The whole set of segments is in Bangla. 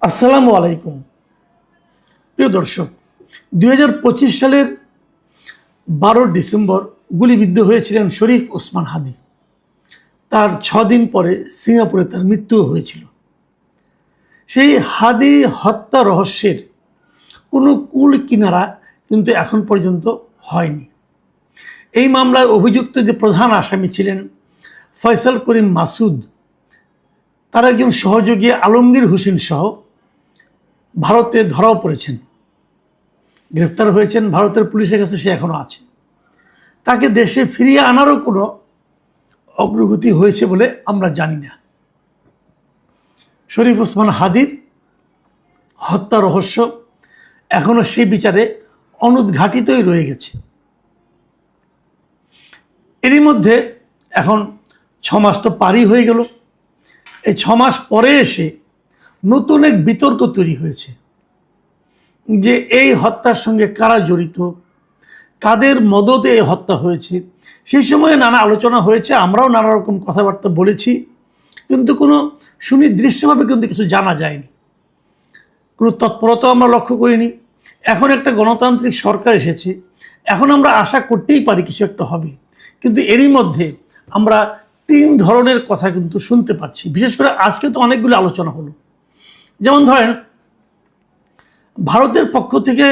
আসসালামু আলাইকুম প্রিয় দর্শক, 2025 সালের 12 ডিসেম্বর গুলিবিদ্ধ হয়েছিলেন শরীফ ওসমান হাদি। তার 6 দিন পরে সিঙ্গাপুরে তার মৃত্যু হয়েছিল। সেই হাদি হত্যা রহস্যের কোনো কুল কিনারা কিন্তু এখন পর্যন্ত হয়নি। এই মামলায় অভিযুক্ত যে প্রধান আসামি ছিলেন ফয়সাল করিম মাসুদ, তার একজন সহযোগী আলমগীর হোসেন সহ ভারতে ধরাও পড়েছেন, গ্রেফতার হয়েছেন। ভারতের পুলিশের কাছে সে এখনও আছে। তাকে দেশে ফিরিয়ে আনারও কোনো অগ্রগতি হয়েছে বলে আমরা জানি না। শরীফ ওসমান হাদির হত্যা রহস্য এখনও সেই বিচারে অনুদ্ঘাটিতই রয়ে গেছে। এরই মধ্যে এখন 6 মাস তো পারই হয়ে গেল। এই 6 মাস পরে এসে নতুন এক বিতর্ক তৈরি হয়েছে যে এই হত্যার সঙ্গে কারা জড়িত, কাদের মদতে এই হত্যা হয়েছে। সেই সময়ে নানা আলোচনা হয়েছে, আমরাও নানা রকম কথাবার্তা বলেছি, কিন্তু কোনো সুনির্দিষ্টভাবে কিন্তু কিছু জানা যায়নি, কোনো তৎপরতা আমরা লক্ষ্য করিনি। এখন একটা গণতান্ত্রিক সরকার এসেছে, এখন আমরা আশা করতেই পারি কিছু একটা হবে, কিন্তু এরই মধ্যে আমরা 3 ধরনের কথা কিন্তু শুনতে পাচ্ছি। বিশেষ করে আজকে তো অনেকগুলো আলোচনা হলো। যেমন ধরেন, ভারতের পক্ষ থেকে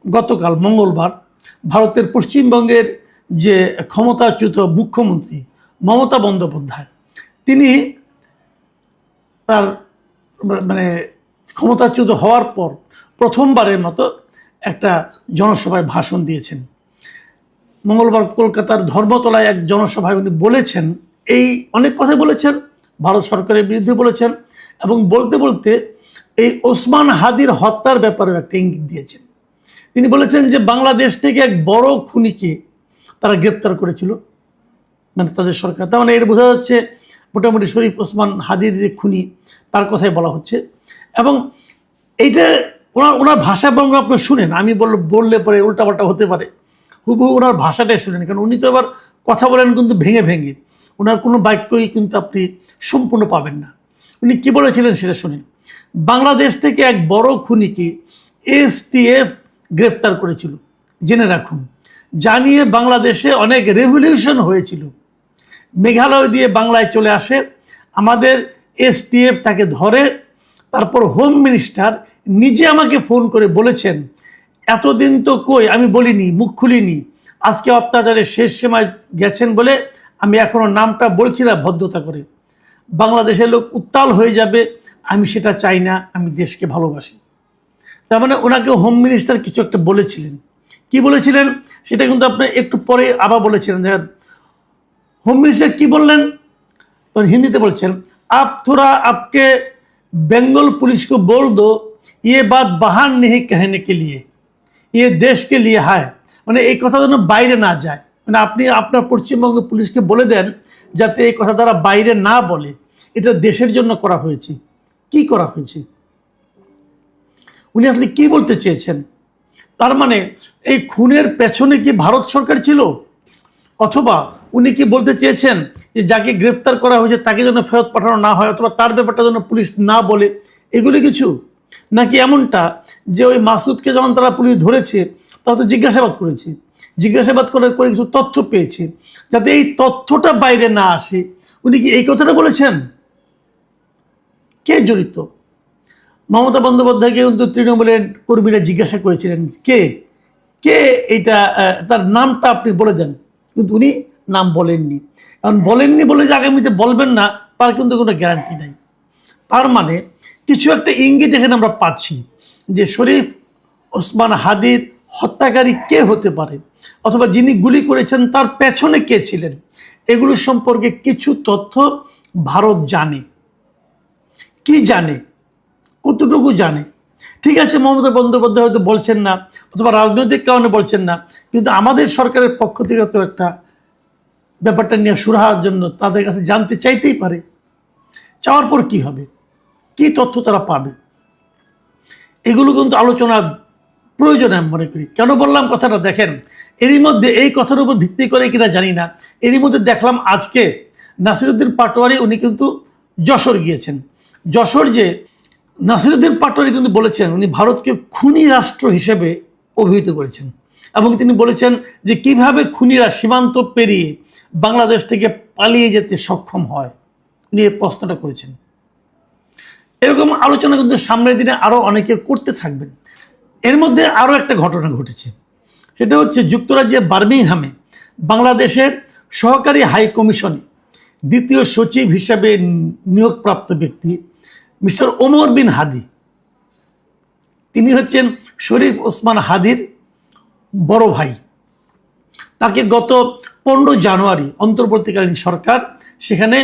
গতকাল মঙ্গলবার ভারতের পশ্চিমবঙ্গের যে ক্ষমতাচ্যুত মুখ্যমন্ত্রী মমতা বন্দ্যোপাধ্যায়, তিনি তার ক্ষমতাচ্যুত হওয়ার পর প্রথমবারের মতো একটা জনসভায় ভাষণ দিয়েছেন। মঙ্গলবার কলকাতার ধর্মতলায় এক জনসভায় উনি বলেছেন, এই অনেক কথা বলেছেন, ভারত সরকারের বিরুদ্ধে বলেছেন, এবং বলতে বলতে এই ওসমান হাদির হত্যার ব্যাপারেও একটা ইঙ্গিত দিয়েছেন। তিনি বলেছেন যে বাংলাদেশ থেকে এক বড় খুনিকে তারা গ্রেপ্তার করেছিল, তাদের সরকার। তার মানে এর বোঝা যাচ্ছে মোটামুটি শরীফ ওসমান হাদির যে খুনি তার কথাই বলা হচ্ছে। এবং এইটা ওনার ভাষা বঙ্গ আপনি শুনেন, আমি বললে পরে উল্টাপাল্টা হতে পারে, হুবহু ওনার ভাষাটাই শুনেন, কারণ উনি তো এবার কথা বলেন কিন্তু ভেঙে ভেঙে, ওনার কোনো বাক্যই কিন্তু আপনি সম্পূর্ণ পাবেন না। উনি কি বলেছিলেন সেটা শুনেন। বাংলাদেশ থেকে এক বড় খুনিকে এসটিএফ গ্রেপ্তার করেছিল, জেনে রাখুন। জানিয়ে বাংলাদেশে অনেক রেভলিউশন হয়েছিল। মেঘালয় দিয়ে বাংলায় চলে আসে, আমাদের এসটিএফ তাকে ধরে, তারপর হোম মিনিস্টার নিজে আমাকে ফোন করে বলেছেন, এতদিন তো কই আমি বলিনি, মুখ খুলিনি, আজকে অত্যাচারের শেষ সীমায় গেছেন বলে আমি এখনো নামটা বলছি না ভদ্রতা করে। বাংলাদেশের লোক উত্তাল হয়ে যাবে, আমি সেটা চাই না, আমি দেশকে ভালোবাসি। তার মানে ওনাকে হোম মিনিস্টার কিছু একটা বলেছিলেন। কি বলেছিলেন সেটা কিন্তু আপনি একটু পরে আবার বলেছিলেন। দেখেন হোম মিনিস্টার কি বললেন, তখন হিন্দিতে বলছেন, আপ থোড়া আপকে বেঙ্গল पुलिस को बोल दो ये बात बाहर नहीं कहने के लिए, ये देश के लिए है। মানে এই কথা যেন বাইরে না যায়, মানে আপনি আপনার পশ্চিমবঙ্গ পুলিশকে বলে দেন যাতে এই কথা তারা বাইরে না বলে, এটা দেশের জন্য করা হয়েছে। কি করা হয়েছে, উনি আসলে কি বলতে চেয়েছেন? তার মানে এই খুনের পেছনে কি ভারত সরকার ছিল, অথবা উনি কি বলতে চেয়েছেন যে যাকে গ্রেপ্তার করা হয়েছে তাকে যেন ফেরত পাঠানো না হয়, অথবা তার ব্যাপারটা যেন পুলিশ না বলে, এগুলি কিছু? নাকি এমনটা যে ওই মাসুদকে যখন তারা পুলিশ ধরেছে তারা তো জিজ্ঞাসাবাদ করেছে, জিজ্ঞাসাবাদ করে কিছু তথ্য পেয়েছে, যাতে এই তথ্যটা বাইরে না আসে, উনি কি এই কথাটা বলেছেন? কে জড়িত? মমতা বন্দ্যোপাধ্যায়কে কিন্তু তৃণমূলের কর্মীরা জিজ্ঞাসা করেছিলেন কে কে এইটা, তার নামটা আপনি বলে দেন, কিন্তু উনি নাম বলেননি। কারণ বলেননি বলে যে আগামীতে বলবেন না তার কিন্তু কোনো গ্যারান্টি নাই। তার মানে কিছু একটা ইঙ্গিত এখানে আমরা পাচ্ছি যে শরীফ ওসমান হাদির হত্যাকারী কে হতে পারে, অথবা যিনি গুলি করেছেন তার পেছনে কে ছিলেন, এগুলো সম্পর্কে কিছু তথ্য ভারত জানে। কি জানে, কতটুকু জানে? ঠিক আছে, মমতা বন্দ্যোপাধ্যায় হয়তো বলছেন না, অথবা রাজনৈতিক কারণে বলছেন না, কিন্তু আমাদের সরকারের পক্ষ থেকে তো একটা ব্যাপারটা নিয়ে সুরাহার জন্য তাদের কাছে জানতে চাইতেই পারে। চাওয়ার পর কি হবে, কি তথ্য তারা পাবে, এগুলো কিন্তু আলোচনার প্রয়োজন আমি মনে করি। কেন বললাম কথাটা, দেখেন এরই মধ্যে এই কথার উপর ভিত্তি করে কিনা জানি না, এরই মধ্যে দেখলাম আজকে নাসিরউদ্দিন পাটোয়ারি উনি কিন্তু যশোর গিয়েছেন। যশোর যে নাসিরুদ্দিন পাটোয়ারি কিন্তু বলেছেন, উনি ভারতকে খুনি রাষ্ট্র হিসেবে অভিহিত করেছেন এবং তিনি বলেছেন যে কিভাবে খুনিরা সীমান্ত পেরিয়ে বাংলাদেশ থেকে পালিয়ে যেতে সক্ষম হয়, উনি এই প্রশ্নটা করেছেন। এরকম আলোচনা কিন্তু সামনের দিনে আরও অনেকে করতে থাকবেন। এর মধ্যে আরও একটা ঘটনা ঘটেছে, সেটা হচ্ছে যুক্তরাজ্যের বার্মিংহামে বাংলাদেশের সহকারী হাই কমিশনে দ্বিতীয় সচিব হিসাবে নিয়োগপ্রাপ্ত ব্যক্তি মিস্টার ওমর বিন হাদি, তিনি হচ্ছেন শরীফ ওসমান হাদির বড় ভাই। তাকে গত 15 জানুয়ারি অন্তর্বর্তীকালীন সরকার সেখানে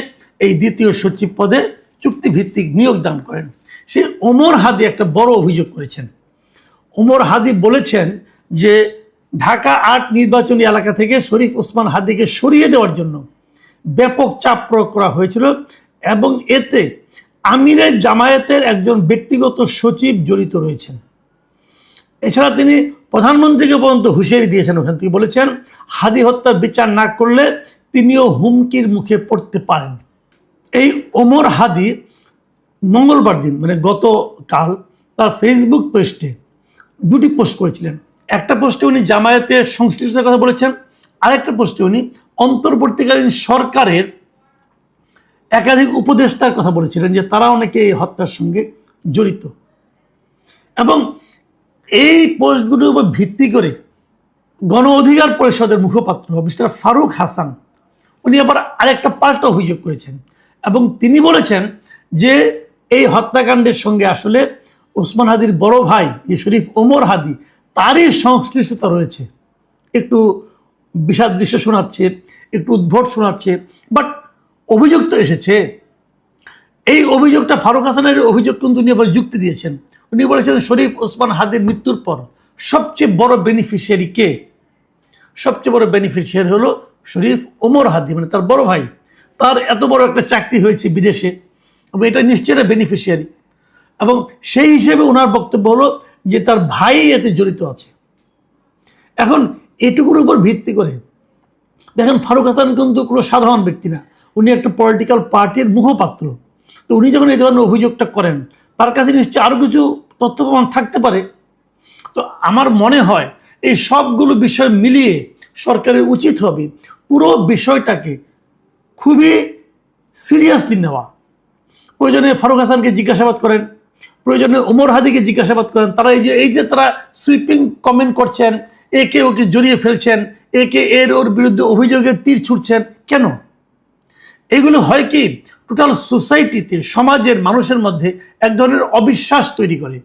এই দ্বিতীয় সচিব পদে চুক্তিভিত্তিক নিয়োগ দান করেন। সেই ওমর হাদি একটা বড় অভিযোগ করেছেন। ওমর হাদি বলেছেন যে ঢাকা 8 নির্বাচনী এলাকা থেকে শরীফ ওসমান হাদিকে সরিয়ে দেওয়ার জন্য ব্যাপক চাপ প্রয়োগ করা হয়েছিল এবং এতে আমিরের জামায়াতের একজন ব্যক্তিগত সচিব জড়িত রয়েছেন। এছাড়া তিনি প্রধানমন্ত্রীকে পর্যন্ত হুঁশিয়ারি দিয়েছেন, ওখান থেকে বলেছেন হাদি হত্যার বিচার না করলে তিনিও হুমকির মুখে পড়তে পারেন। এই ওমর হাদি মঙ্গলবার দিন মানে গতকাল তার ফেসবুক পোস্টে 2টি পোস্ট করেছিলেন। একটা পোস্টে উনি জামায়াতের সংশ্লিষ্টতার কথা বলেছেন, আরেকটা পোস্টে উনি অন্তর্বর্তীকালীন সরকারের একাধিক উপদেষ্টার কথা বলেছিলেন যে তারা অনেকে এই হত্যার সঙ্গে জড়িত। এবং এই পোস্টগুলোর উপর ভিত্তি করে গণ অধিকার পরিষদের মুখপাত্র মিস্টার ফারুক হাসান উনি আবার আরেকটা পাল্টা অভিযোগ করেছেন এবং তিনি বলেছেন যে এই হত্যাকাণ্ডের সঙ্গে আসলে ওসমান হাদির বড় ভাই যে শরীফ ওমর হাদি তারই সংশ্লিষ্টতা রয়েছে। একটু বিষাদ দৃশ্য শোনাচ্ছে, একটু উদ্ভট শোনাচ্ছে, বাট অভিযোগ তো এসেছে। এই অভিযোগটা ফারুক হাসানের অভিযোগ কিন্তু উনি আবার যুক্তি দিয়েছেন। উনি বলেছেন শরীফ ওসমান হাদির মৃত্যুর পর সবচেয়ে বড় বেনিফিশিয়ারি কে? সবচেয়ে বড় বেনিফিশিয়ারি হলো শরীফ ওমর হাদি, মানে তার বড় ভাই। তার এত বড় একটা চাকরি হয়েছে বিদেশে এবং এটা নিশ্চয়ই বেনিফিশিয়ারি, এবং সেই হিসেবে ওনার বক্তব্য হলো যে তার ভাই এতে জড়িত আছে। এখন এটুকুর উপর ভিত্তি করে দেখেন ফারুক হাসান কিন্তু কোনো সাধারণ ব্যক্তি না, উনি একটা পলিটিক্যাল পার্টির মুখপাত্র। তো উনি যখন এই ধরনের অভিযোগটা করেন তার কাছে নিশ্চয়ই আরও কিছু তথ্য প্রমাণ থাকতে পারে। তো আমার মনে হয় এই সবগুলো বিষয় মিলিয়ে সরকারের উচিত হবে পুরো বিষয়টাকে খুবই সিরিয়াসলি নেওয়া। প্রয়োজনে ফারুক হাসানকে জিজ্ঞাসাবাদ করেন, প্রয়োজনে ওমর হাদিকে জিজ্ঞাসাবাদ করেন। তারা এই যে তারা সুইপিং কমেন্ট করছেন, একে ওকে জড়িয়ে ফেলছেন, একে ওর বিরুদ্ধে অভিযোগের তীর ছুটছেন, কেন? এগুলো হয় কি টোটাল সোসাইটিতে, সমাজের মানুষের মধ্যে এক ধরনের অবিশ্বাস তৈরি করে।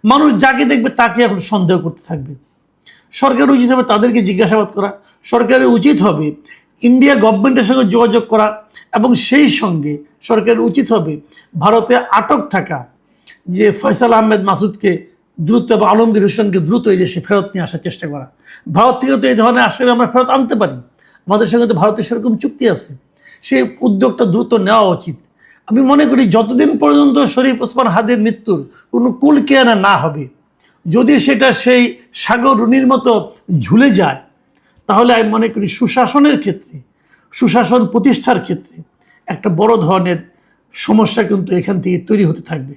মানুষ যাকে দেখবে তাকে এখন সন্দেহ করতে থাকবে। সরকারের উচিত হবে তাদেরকে জিজ্ঞাসাবাদ করা, সরকারের উচিত হবে ইন্ডিয়া গভর্নমেন্টের সঙ্গে যোগাযোগ করা, এবং সেই সঙ্গে সরকারের উচিত হবে ভারতে আটক থাকা যে ফয়সাল আহমেদ মাসুদকে দ্রুত এবং আলমগীর হোসেনকে দ্রুত এই দেশে ফেরত নিয়ে আসার চেষ্টা করা। ভারত থেকে তো এই ধরনের আসলে আমরা ফেরত আনতে পারি, আমাদের সঙ্গে তো ভারতের সেরকম চুক্তি আছে, সেই উদ্যোগটা দ্রুত নেওয়া উচিত। আমি মনে করি যতদিন পর্যন্ত শরীফ ওসমান হাদির মৃত্যুর কোনো কুল কেয়ানা না হবে, যদি সেটা সেই সাগর রুনির মতো ঝুলে যায়, তাহলে আমি মনে করি সুশাসনের ক্ষেত্রে, সুশাসন প্রতিষ্ঠার ক্ষেত্রে একটা বড় ধরনের সমস্যা কিন্তু এখান থেকে তৈরি হতে থাকবে।